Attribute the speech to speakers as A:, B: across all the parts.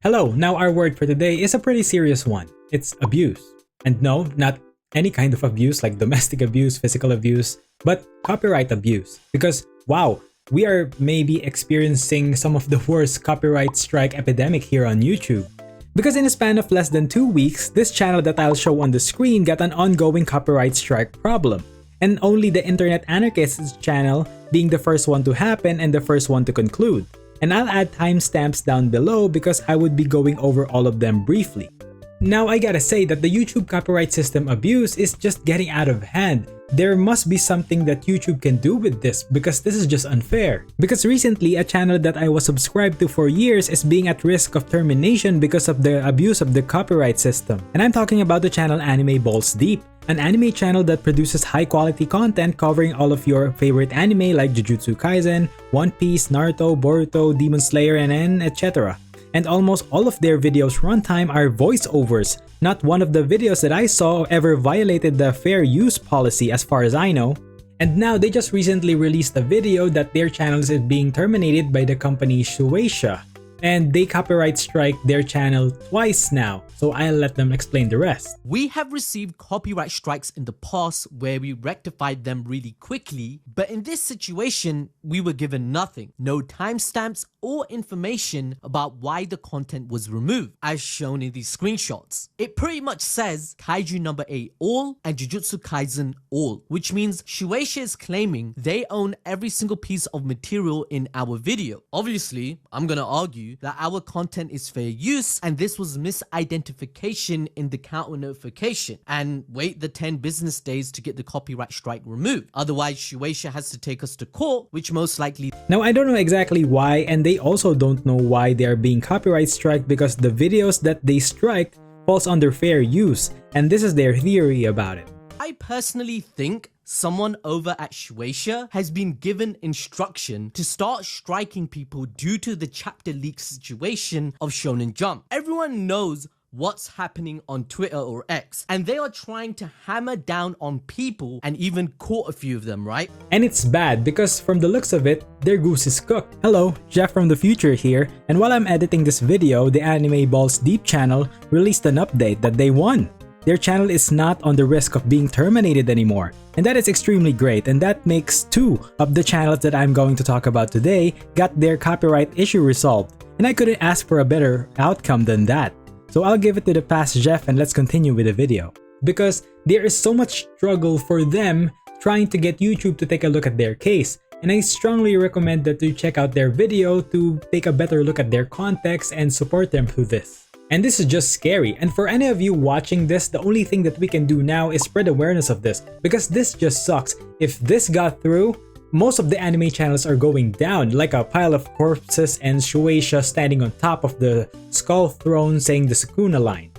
A: Hello, now our word for today is a pretty serious one. It's abuse. And no, not any kind of abuse like domestic abuse, physical abuse, but copyright abuse. Because wow, we are maybe experiencing some of the worst copyright strike epidemic here on YouTube. Because in a span of less than 2 weeks, this channel that I'll show on the screen got an ongoing copyright strike problem. And only the Internet Anarchist's channel being the first one to happen and the first one to conclude. And I'll add timestamps down below because I would be going over all of them briefly. Now I gotta say that the YouTube copyright system abuse is just getting out of hand. There must be something that YouTube can do with this because this is just unfair. Because recently a channel that I was subscribed to for years is being at risk of termination because of the abuse of the copyright system. And I'm talking about the channel Anime Balls Deep, an anime channel that produces high quality content covering all of your favorite anime like Jujutsu Kaisen, One Piece, Naruto, Boruto, Demon Slayer, and etc. And almost all of their videos runtime are voiceovers. Not one of the videos that I saw ever violated the fair use policy as far as I know. And now they just recently released a video that their channel is being terminated by the company Shueisha. And they copyright strike their channel twice now, so I'll let them explain the rest.
B: We have received copyright strikes in the past where we rectified them really quickly, but in this situation, we were given nothing. No timestamps or information about why the content was removed, as shown in these screenshots. It pretty much says Kaiju number 8 all and Jujutsu Kaisen all, which means Shueisha is claiming they own every single piece of material in our video. Obviously, I'm gonna argue that our content is fair use and this was misidentification in the counter notification, and wait the 10 business days to get the copyright strike removed. Otherwise, Shueisha has to take us to court, which most likely...
A: Now I don't know exactly why, and they also don't know why they are being copyright striked because the videos that they strike falls under fair use, and this is their theory about it.
B: I personally think someone over at Shueisha has been given instruction to start striking people due to the chapter leak situation of Shonen Jump. Everyone knows what's happening on Twitter or X, and they are trying to hammer down on people and even caught a few of them, right?
A: And it's bad because from the looks of it, their goose is cooked. Hello, Jeff from the future here, and while I'm editing this video, the Anime Balls Deep channel released an update that they won. Their channel is not on the risk of being terminated anymore, and that is extremely great, and that makes 2 of the channels that I'm going to talk about today got their copyright issue resolved, and I couldn't ask for a better outcome than that. So I'll give it to the past Jeff and let's continue with the video. Because there is so much struggle for them trying to get YouTube to take a look at their case, and I strongly recommend that you check out their video to take a better look at their context and support them through this. And this is just scary, and for any of you watching this, the only thing that we can do now is spread awareness of this, because this just sucks. If this got through, most of the anime channels are going down like a pile of corpses and Shueisha standing on top of the skull throne saying the Sukuna line.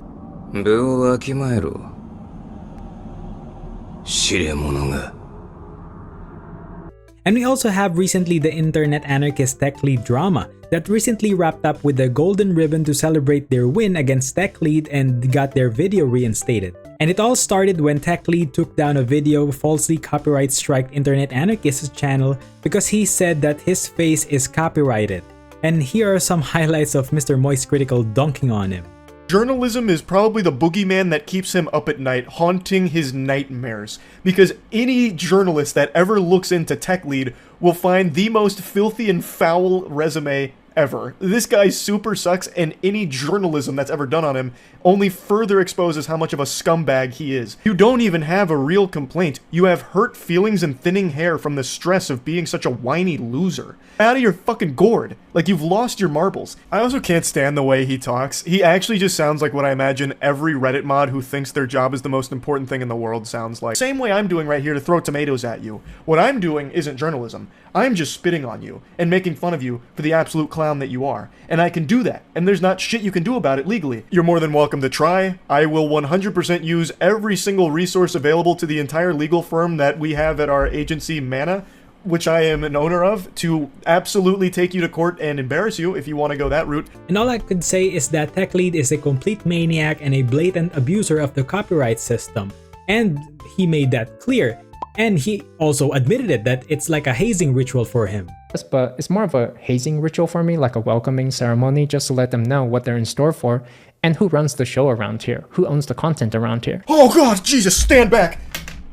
A: And we also have recently the Internet Anarchist Techlead drama that recently wrapped up with a golden ribbon to celebrate their win against Techlead and got their video reinstated. And it all started when Techlead took down a video falsely copyright striked Internet Anarchist's channel because he said that his face is copyrighted. And here are some highlights of Mr. Moist Critical dunking on him.
C: Journalism is probably the boogeyman that keeps him up at night, haunting his nightmares. Because any journalist that ever looks into Techlead will find the most filthy and foul resume ever. This guy super sucks, and any journalism that's ever done on him only further exposes how much of a scumbag he is. You don't even have a real complaint. You have hurt feelings and thinning hair from the stress of being such a whiny loser. Out of your fucking gourd. Like you've lost your marbles. I also can't stand the way he talks. He actually just sounds like what I imagine every Reddit mod who thinks their job is the most important thing in the world sounds like. Same way I'm doing right here to throw tomatoes at you. What I'm doing isn't journalism. I'm just spitting on you and making fun of you for the absolute clown that you are. And I can do that, and there's not shit you can do about it legally. You're more than welcome to try. I will 100% use every single resource available to the entire legal firm that we have at our agency, Mannii, which I am an owner of, to absolutely take you to court and embarrass you if you want to go that route.
A: And all I could say is that Techlead is a complete maniac and a blatant abuser of the copyright system. And he made that clear. And he also admitted it, that it's like a hazing ritual for him.
D: But it's more of a hazing ritual for me, like a welcoming ceremony, just to let them know what they're in store for and who runs the show around here, who owns the content around here.
C: Oh god, Jesus, stand back!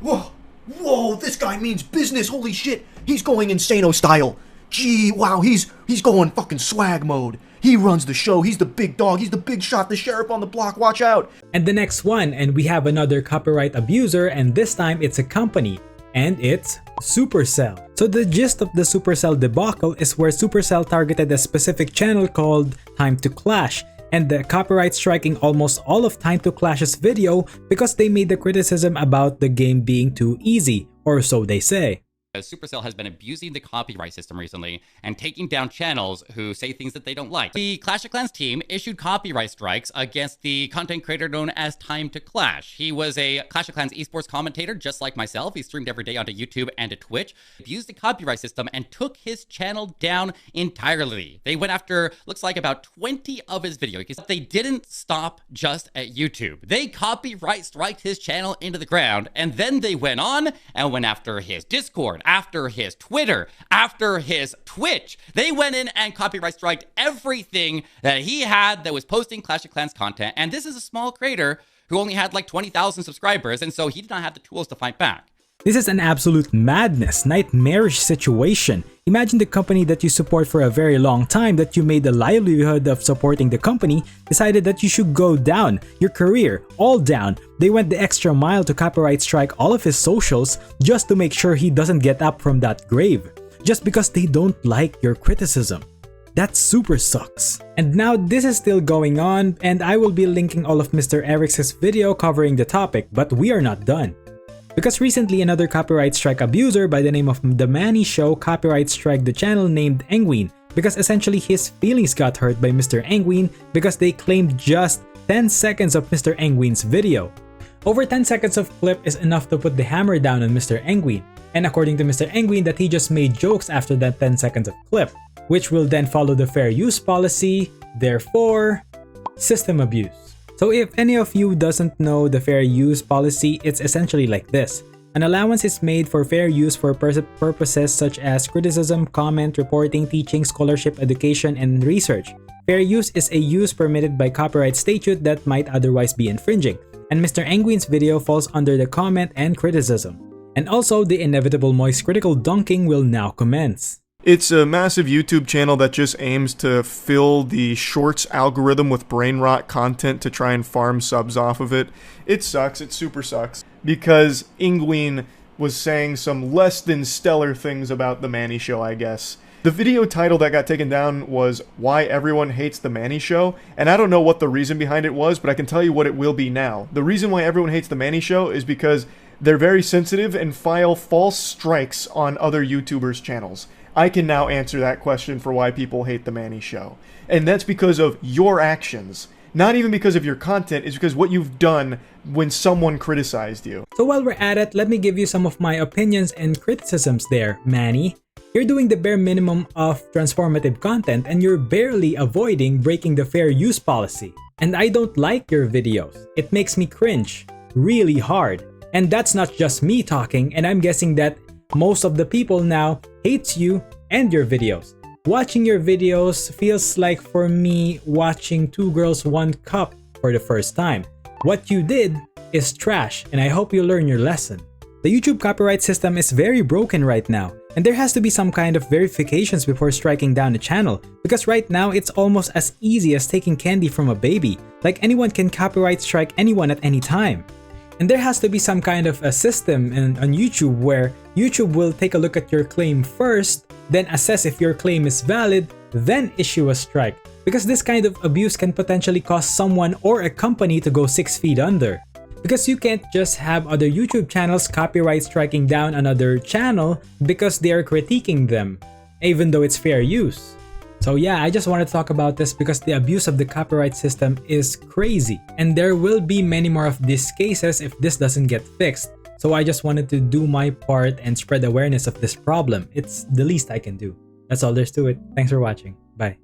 C: Whoa, whoa, this guy means business, holy shit! He's going insano style. Gee, wow, he's going fucking swag mode. He runs the show, he's the big dog, he's the big shot, the sheriff on the block, watch out!
A: And the next one, and we have another copyright abuser, and this time it's a company. And it's Supercell. So the gist of the Supercell debacle is where Supercell targeted a specific channel called Time to Clash, and the copyright striking almost all of Time to Clash's video because they made the criticism about the game being too easy, or so they say.
E: Supercell has been abusing the copyright system recently and taking down channels who say things that they don't like. The Clash of Clans team issued copyright strikes against the content creator known as Time to Clash. He was a Clash of Clans esports commentator just like myself. He streamed every day onto YouTube and to Twitch, abused the copyright system, and took his channel down entirely. They went after, looks like, about 20 of his videos because they didn't stop just at YouTube. They copyright striked his channel into the ground, and then they went on and went after his Discord, after his Twitter, after his Twitch. They went in and copyright striked everything that he had that was posting Clash of Clans content. And this is a small creator who only had like 20,000 subscribers, and so he did not have the tools to fight back.
A: This is an absolute madness, nightmarish situation. Imagine the company that you support for a very long time, that you made the livelihood of supporting the company, decided that you should go down, your career, all down. They went the extra mile to copyright strike all of his socials just to make sure he doesn't get up from that grave, just because they don't like your criticism. That super sucks. And now this is still going on, and I will be linking all of Mr. Eric's video covering the topic, but we are not done. Because recently another copyright strike abuser by the name of the Mannii Show copyright strike the channel named Engween, because essentially his feelings got hurt by Mr. Engween because they claimed just 10 seconds of Mr. Engween's video. Over 10 seconds of clip is enough to put the hammer down on Mr. Engween, and according to Mr. Engween that he just made jokes after that 10 seconds of clip, which will then follow the fair use policy, therefore, system abuse. So if any of you doesn't know the fair use policy, it's essentially like this. An allowance is made for fair use for purposes such as criticism, comment, reporting, teaching, scholarship, education, and research. Fair use is a use permitted by copyright statute that might otherwise be infringing, and Mr. Engween's video falls under the comment and criticism. And also, the inevitable moist critical dunking will now commence.
C: It's a massive YouTube channel that just aims to fill the shorts algorithm with brain rot content to try and farm subs off of it. It sucks, it super sucks, because Engween was saying some less than stellar things about the Mannii Show, I guess. The video title that got taken down was Why Everyone Hates the Mannii Show, and I don't know what the reason behind it was, but I can tell you what it will be now. The reason why everyone hates the Mannii Show is because they're very sensitive and file false strikes on other YouTubers' channels. I can now answer that question for why people hate the Mannii Show. And that's because of your actions. Not even because of your content, it's because what you've done when someone criticized you.
A: So while we're at it, let me give you some of my opinions and criticisms there, Manni. You're doing the bare minimum of transformative content and you're barely avoiding breaking the fair use policy. And I don't like your videos. It makes me cringe really hard. And that's not just me talking, and I'm guessing that most of the people now hates you and your videos. Watching your videos feels like for me watching Two Girls One Cup for the first time. What you did is trash, and I hope you learn your lesson. The YouTube copyright system is very broken right now, and there has to be some kind of verifications before striking down a channel, because right now it's almost as easy as taking candy from a baby. Like anyone can copyright strike anyone at any time. And there has to be some kind of a system on YouTube where YouTube will take a look at your claim first, then assess if your claim is valid, then issue a strike. Because this kind of abuse can potentially cause someone or a company to go 6 feet under. Because you can't just have other YouTube channels copyright striking down another channel because they are critiquing them, even though it's fair use. So yeah, I just wanted to talk about this because the abuse of the copyright system is crazy. And there will be many more of these cases if this doesn't get fixed. So I just wanted to do my part and spread awareness of this problem. It's the least I can do. That's all there's to it. Thanks for watching. Bye.